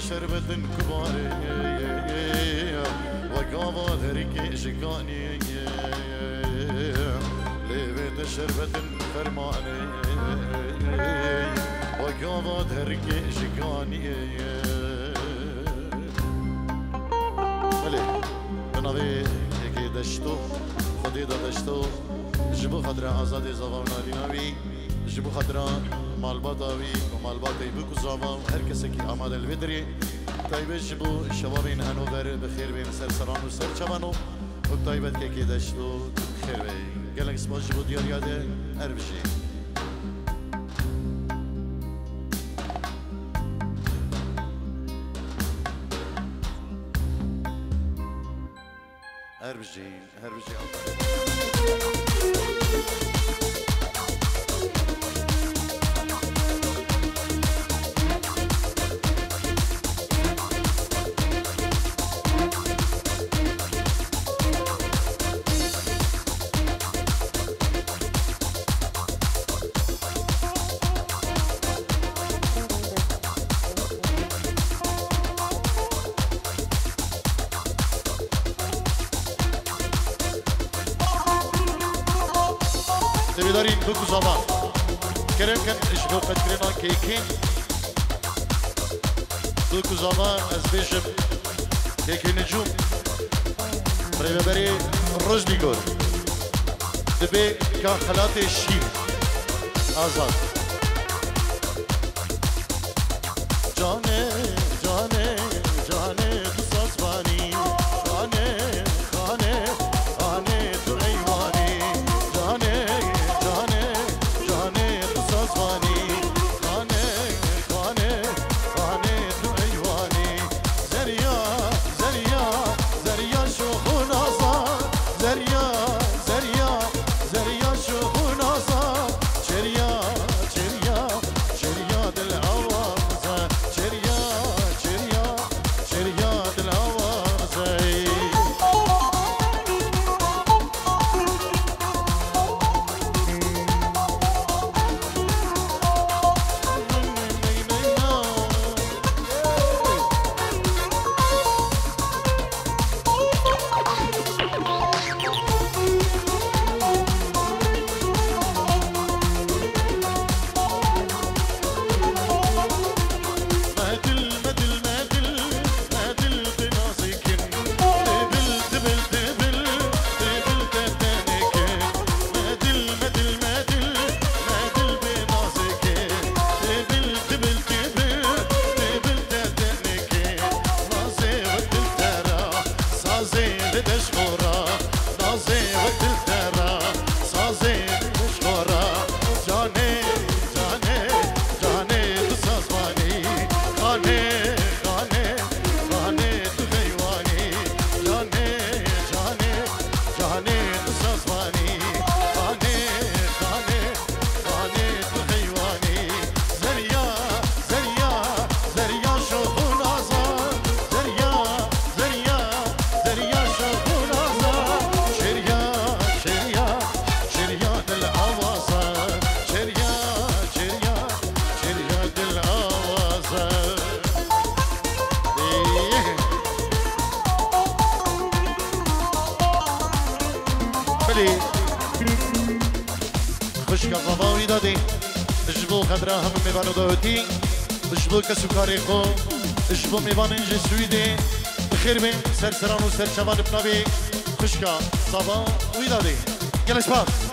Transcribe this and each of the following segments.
شربة كباري وقابا ذريك شقاني لبيت شربة فرماني وقابا ذريك شقاني ملي بنابي يكي دشتو خدي دشتو جبو خدرا آزاد زبان نبی جبو خدرا مالباتاوی و مالباتای بکو زاوام هر کسی که آماده الویدری تایبه جبو شبابین هنوور بخیر بین سر سران و سر چمانو و تایبت که دشتو خیر بین گلنگ سپاس جبو دیار یاده هر بشی هر بشی دارین بگو زمان کرم کن اشبه قد کرنا کیکین بگو زمان از بیشم کیکی نجوم برای ببری روز بیگور دبی که خلات شیر آزاد جانه جانه جانه تو سازبانی خانه خانه خانه تو ایوانی جانه چریا چریا دل عوض چریا خشک زبانی دادی جبو خدره هم میوانو داوتی جبو کسو کاری خو جبو میوان اینجا سویده بخیر بین سرسران و سرچوان بنابی خشک زبانی دادی گلش پاس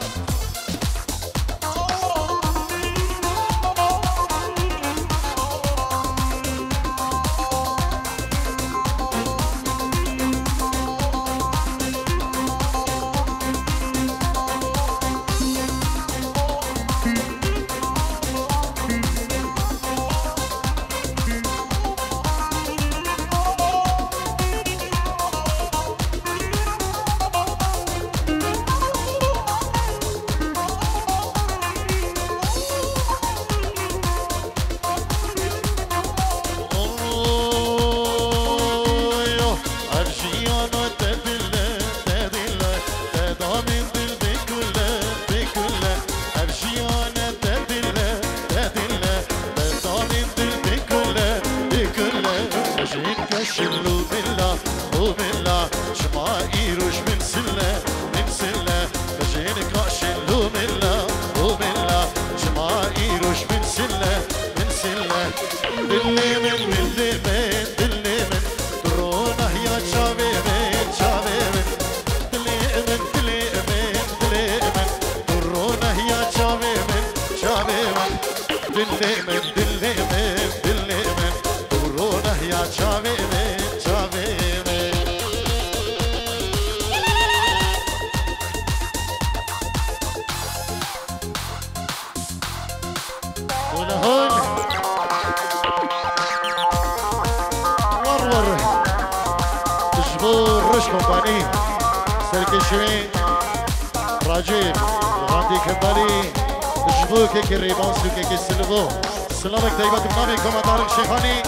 سلامك طيبات بنامي كما طارق شيخاني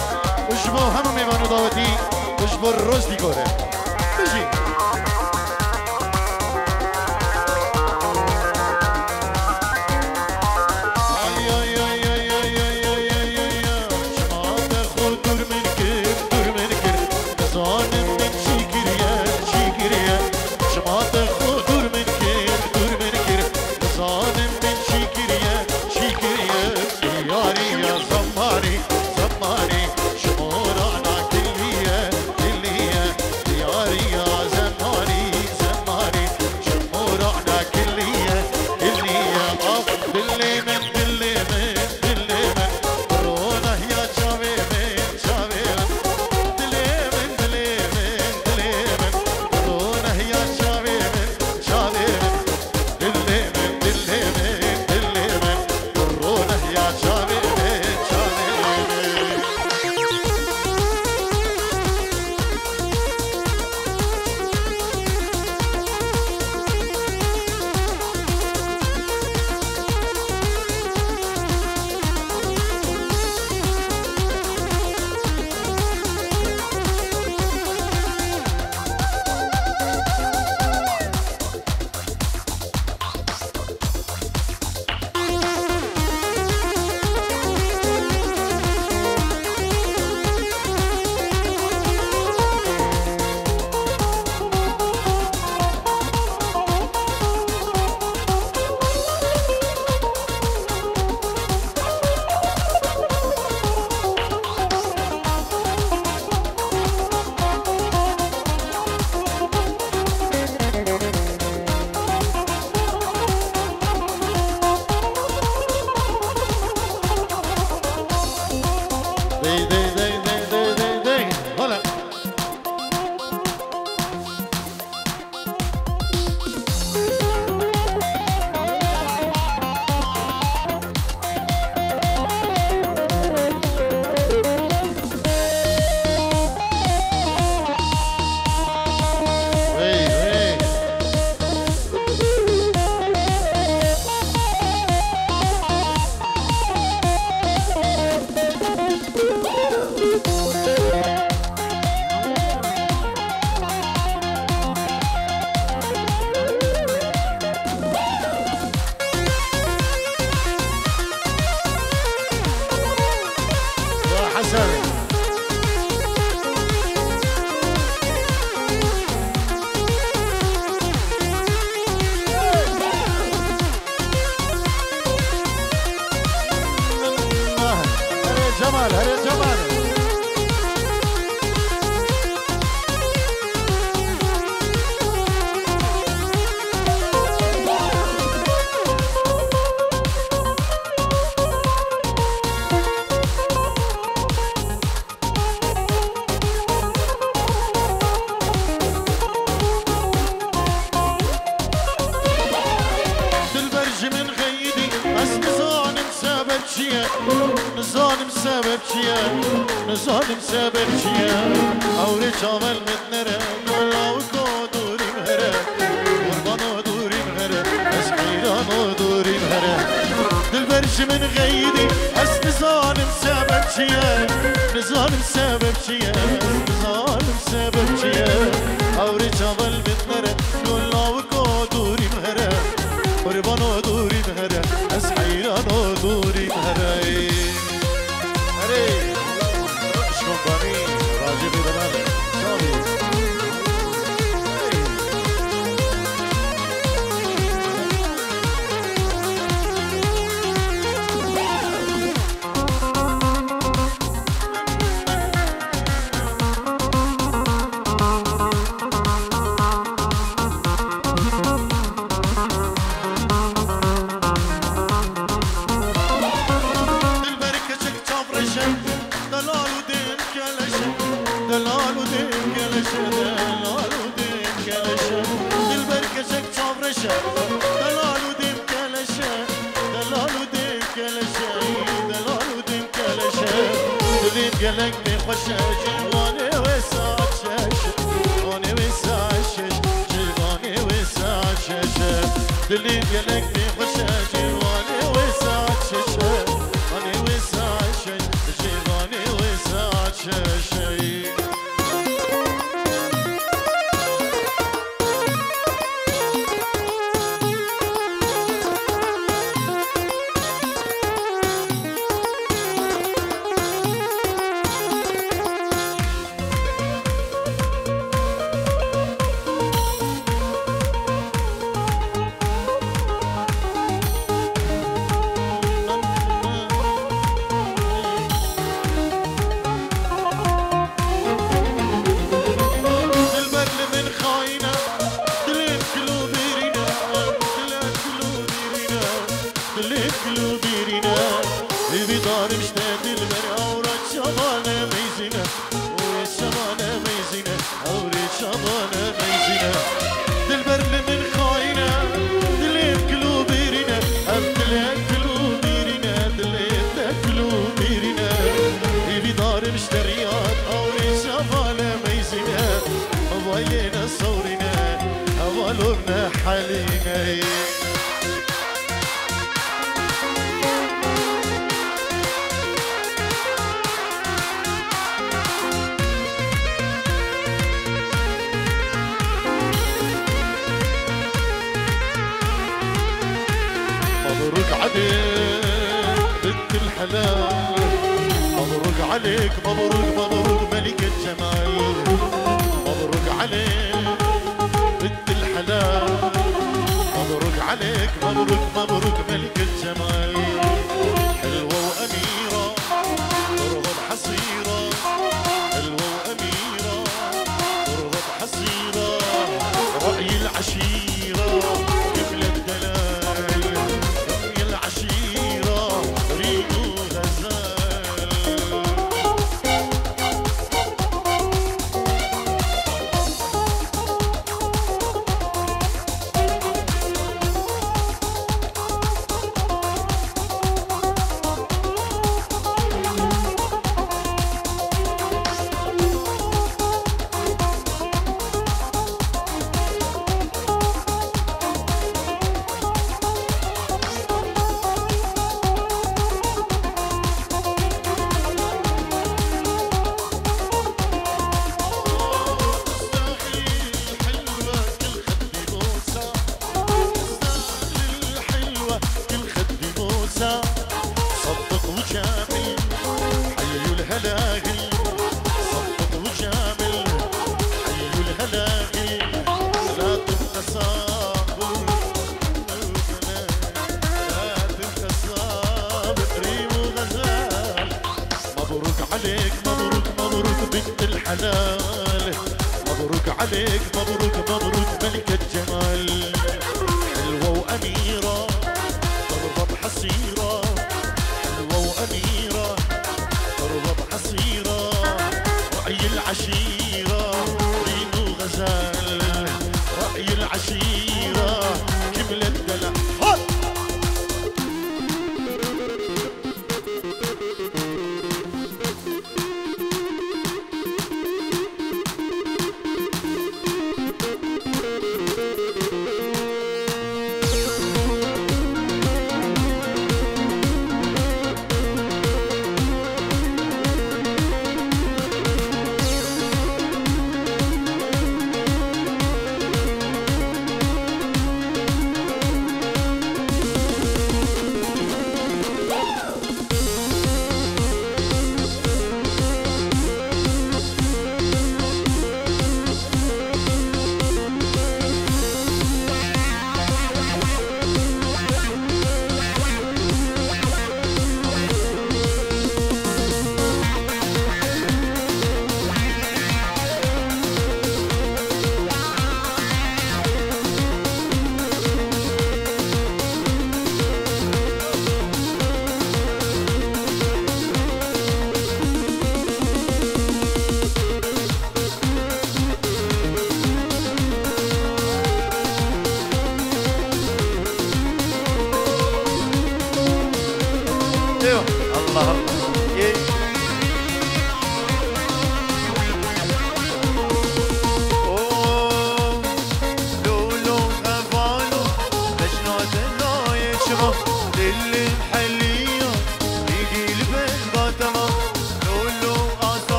وجبو هم ميوانو داوتي وجبو الروز ديكوره بجي جمال هري جمال نظالم سبب چیه نظالم سبب چیه اوری چاول من نره گلاو کو دوریم هره قربانو دوریم هره از میرانو دوریم هره دل برش من غیدی از نظالم سبب چیه نظالم سبب چیه نظالم سبب چیه اوری چاول من نره گلاو کو دوریم هره قربانو دوریم هره از میرانو دوریم هره بانی راجع به من سامی قلق بخوشه جوانه وساعت ششه جوانه وساعت ششه جوانه وساعت ششه دلی قلق بخوشه جوانه وساعت ششه جوانه وساعت ششه جوانه وساعت ششه عليك مبروك مبروك ملك الجمال مبروك عليك بنت الحلال مبروك عليك مبروك مبروك ملك الجمال حلوة وأميرة ترغب حصيرة حلوة وأميرة ترغب حصيرة رأي العشيرة قبل الدلال رأي العشيرة ريقو غزال حلال مبروك عليك مبروك مبروك ملكة جمال حلوة وأميرة تربى بحصيرة حلوة وأميرة تربى بحصيرة رأي العشيرة رين وغزال رأي العشيرة كمل الدلع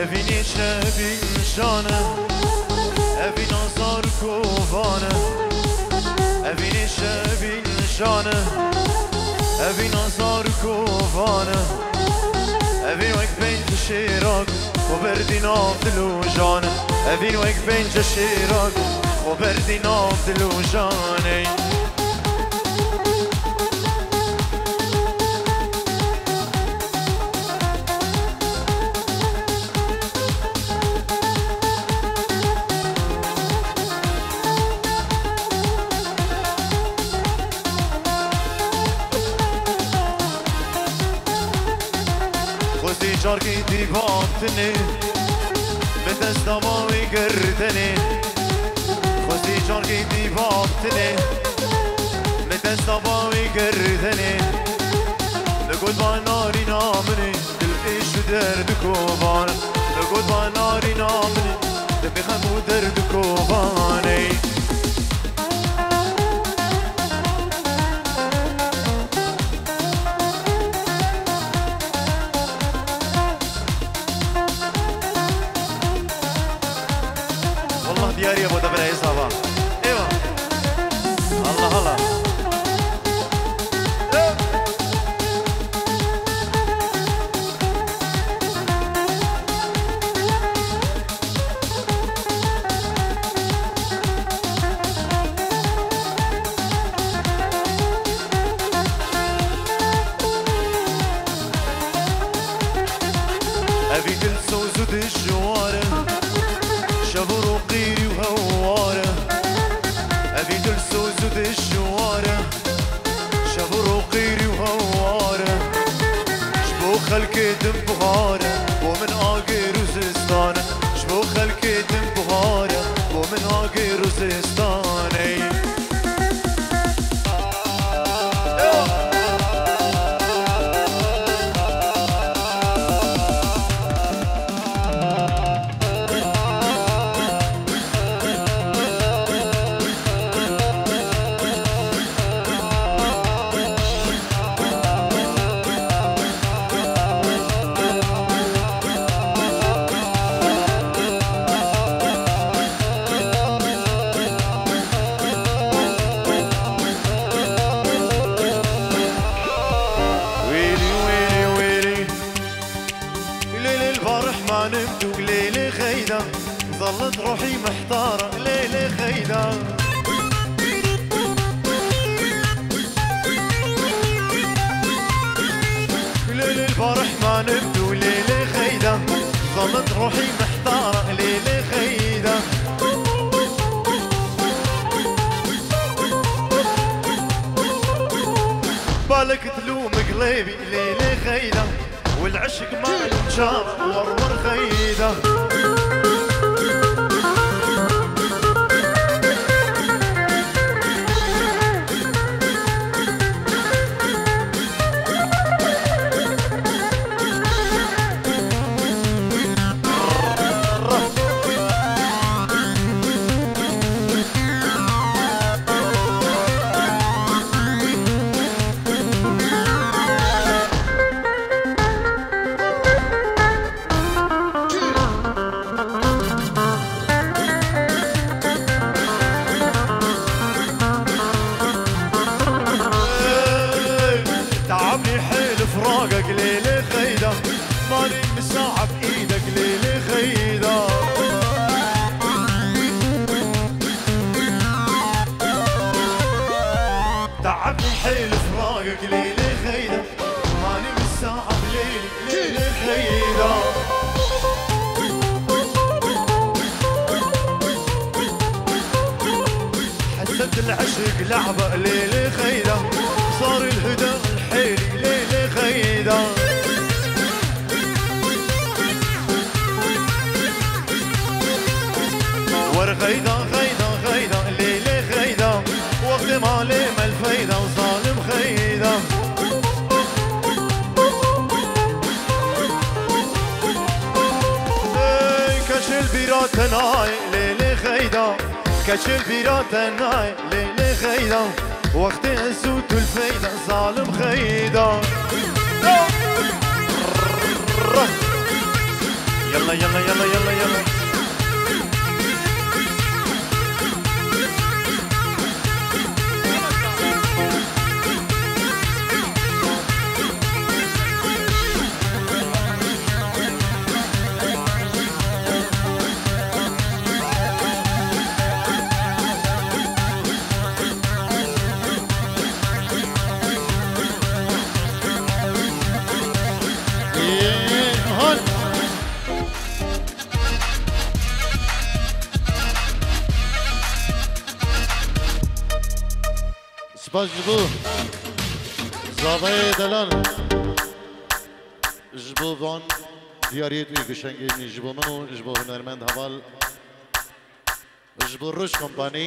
افینی شبی شانه افین آزار کوفانه افینی شبی شانه افین آزار کوفانه افین وک بین شیراک و بردی ناف دلو جانه افین وک بین شیراک و بردی ناف دلو جانه جارکی دیوانتنی به دست دماغی گردنی خوزی جارکی دیوانتنی به دست دماغی گردنی نگود با ناری نامنی دل پیش درد کوبان نگود با ناری نامنی دل بخمو درد کوبانی دياري ابو دبر عصابه ايوه الله الله ابي كل صوت الجواره شبرو قيري وهواره ابي دل سوزد الشواره شبرو قيري وهواره شبو خلكي دم بغاره ومن اقير وزستانه شبو خلكي دم بغاره ومن اقير وزستانه ظلت روحي محتارة ليلة خيدة ليلة الفرح ما نبدو ليلة خيدة ظلت روحي محتارة ليلة خيدة بالك تلوم قلبي ليلة خيدة والعشق ما انشاف ورور خيدة فراقك ليلة خيدة مالي مساعة بإيدك ليلة خيدة تعبني حيل فراقك ليلة خيدة مالي مساعة بليلك ليلة خيدة حسيت العشق لعبة ليلة خيدة صار الهدى الحيلي ليلة خيدة ورخيدة خيدة خيدة ليلة خيدة وقت ما لم الفيدة وظالم خيدة كش البيرات ناي ليلة خيدة كش البيرات ناي ليلة خيدة وقت الزوت الفيدة ظالم خيدة يلا يلا سپاس جبو زاویه دلال جبو وان دیاریت وی گشنگی جبو منو جبو هنرمند حوال جبو روش کمپانی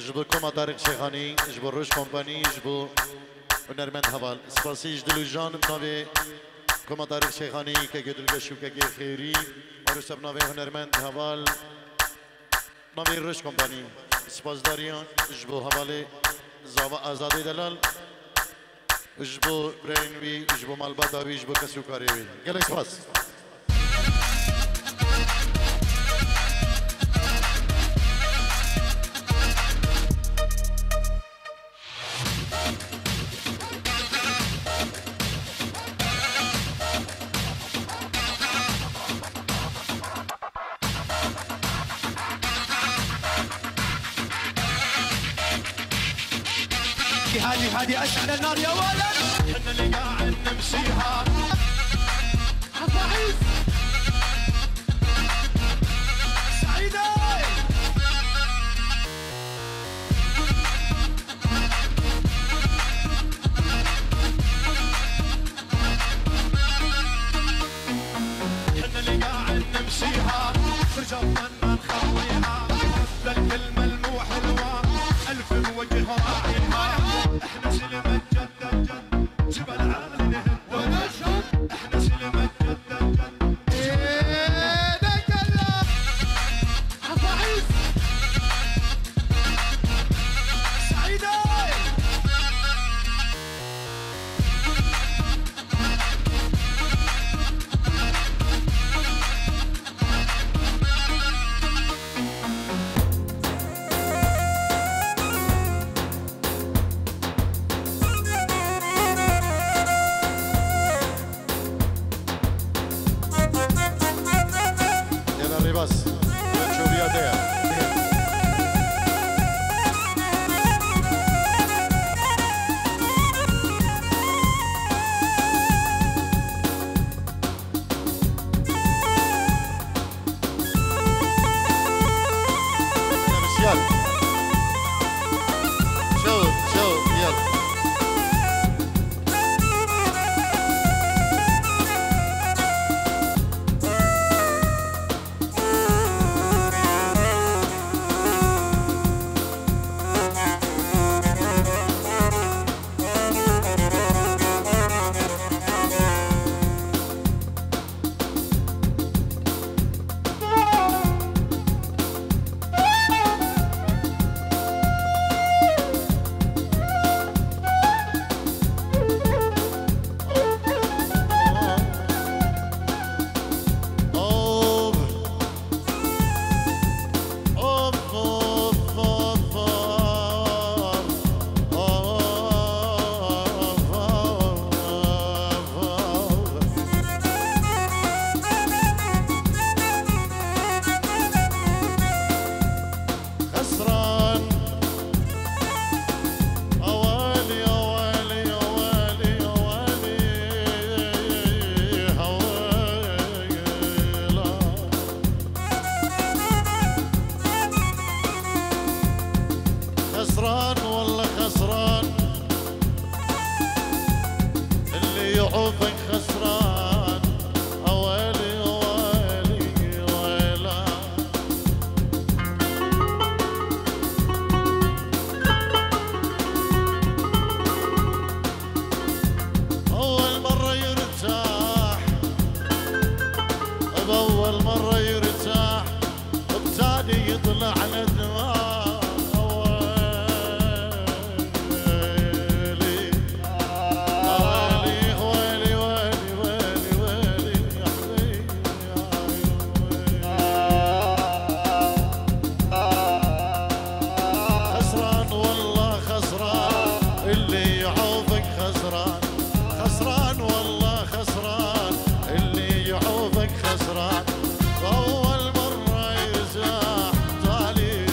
جبو کما طارق شیخانی جبو روش کمپانی جبو هنرمند حوال سپاسی جدلو جان بناوی کما طارق شیخانی که گدل گشو که خیری اور سب ناوی هنرمند حوال ناوی روش کمپانی سپاس داریان جبو حواله زاوا آزادی دلال جبو برینوی جبو مالباتاوی جبو کسوکاری وی گلک سپاس هادي اشعل النار يا ولد احنا اللي قاعد نمشيها عفاعيز سعيدة احنا اللي قاعد نمشيها فرجة ما نخويها بالكلمة الموحلوة ألف وجه راعيها احنا سلمة جد جد جبل عالي نهد ونشهد احنا سلمة جد جد ايدك الله عفاعيز سعيدة أول مرة يرتاح طالي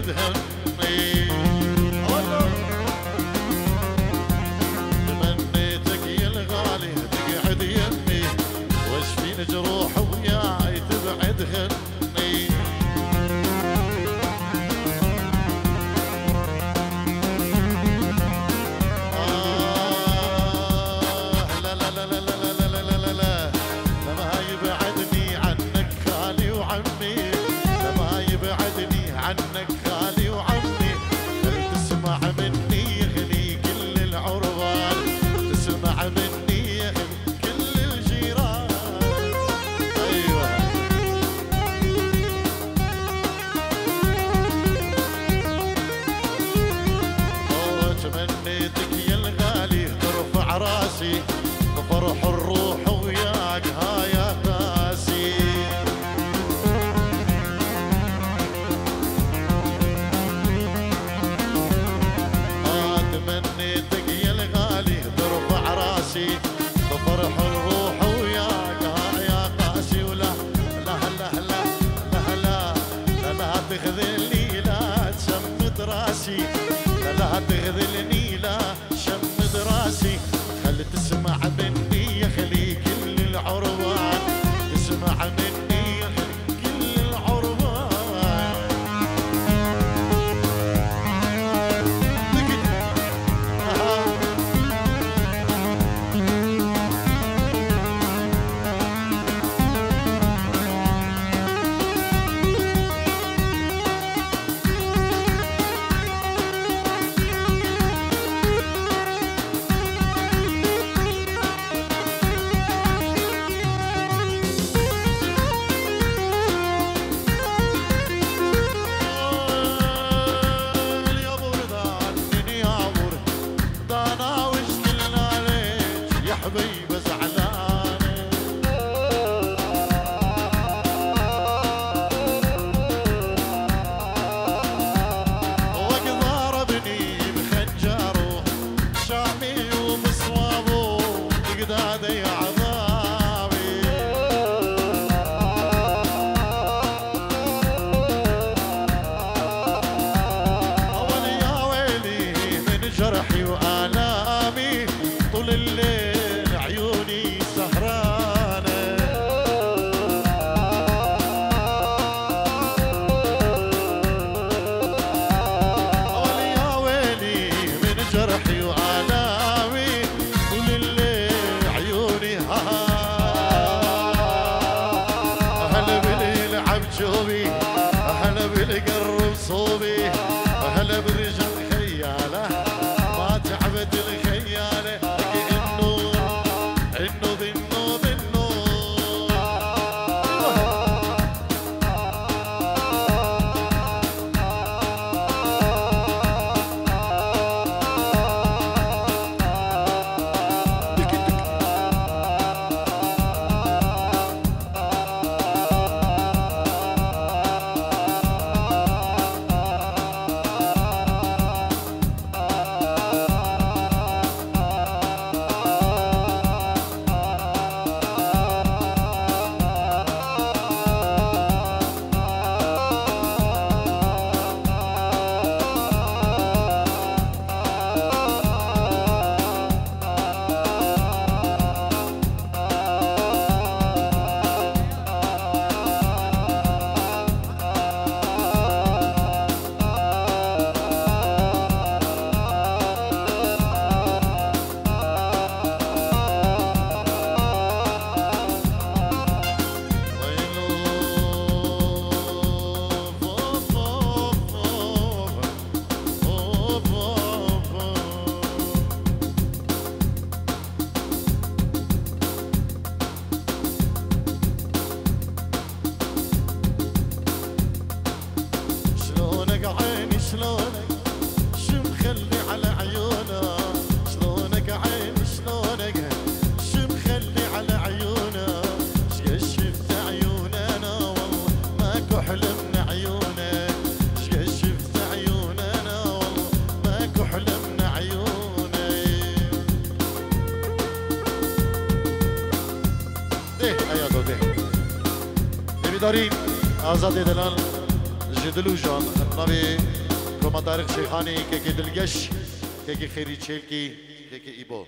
تهني تمنيتك يا الغالي تقعد يمي واشفين جروح وياي تبعد هني لا لا لا لا لا لا لا لا لا لا لما يبعدني عنك خالي وعمي لما يبعدني عنك خالي وعمي تسمع مني يغلي كل العربان تسمع مني يغلي كل الجيران ايوه تمنيتك يا الغالي ترفع راسي فرح الروح وياك هايا قاسي تمنيتك يا الغالي ترفع راسي فرح الروح وياك هايا قاسي ولا لا لا لا لا لا لا لا تخذلني لا تشمت راسي لا تخذلني لا شمد راسي خلي تسمع مني يا خلي كل العروان تسمع مني يا خلي كل العروان حبيبة زعلانة وقت ضربني بخنجره شامي ومصوابه تقدادي عذابي أول يا ويلي من جرحي وآلامي طول الليل عيوني سهرانة أول يا ويلي من جرحي وآلامي طول الليل عيوني هلا باللعب جوبي هلا بالقرب صوبي هلا برجل خياله ما تعبت الخياله دارین آزاد دلال جدلو جان نبی کما طارق شیخانی که دلگش که خیری چیل کی که ایبو